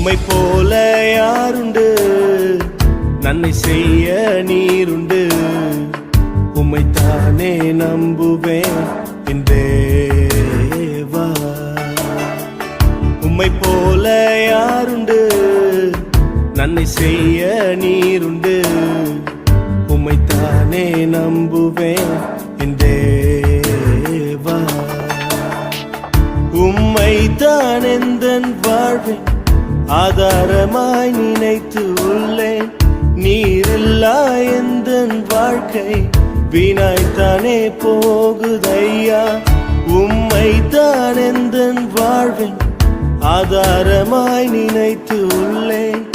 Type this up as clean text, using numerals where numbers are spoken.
உம்மை போல யாருண்டு, நன்மை செய்ய நீருண்டு. உம்மைத்தானே நம்புவேன் என் தேவா. உம்மை போல யாருண்டு, நன்மை செய்ய நீருண்டு. உம்மைத்தானே நம்புவேன் என் தேவா. உம்மைத்தான் எந்தன் வாழ்வின் ஆதாரமாய் நினைத்து உள்ளேன். நீரில்லா எந்தன் வாழ்க்கை வீணாய்த்தானே போகுதையா. உம்மைத்தான் எந்தன் வாழ்வின் ஆதாரமாய் நினைத்து உள்ளேன்.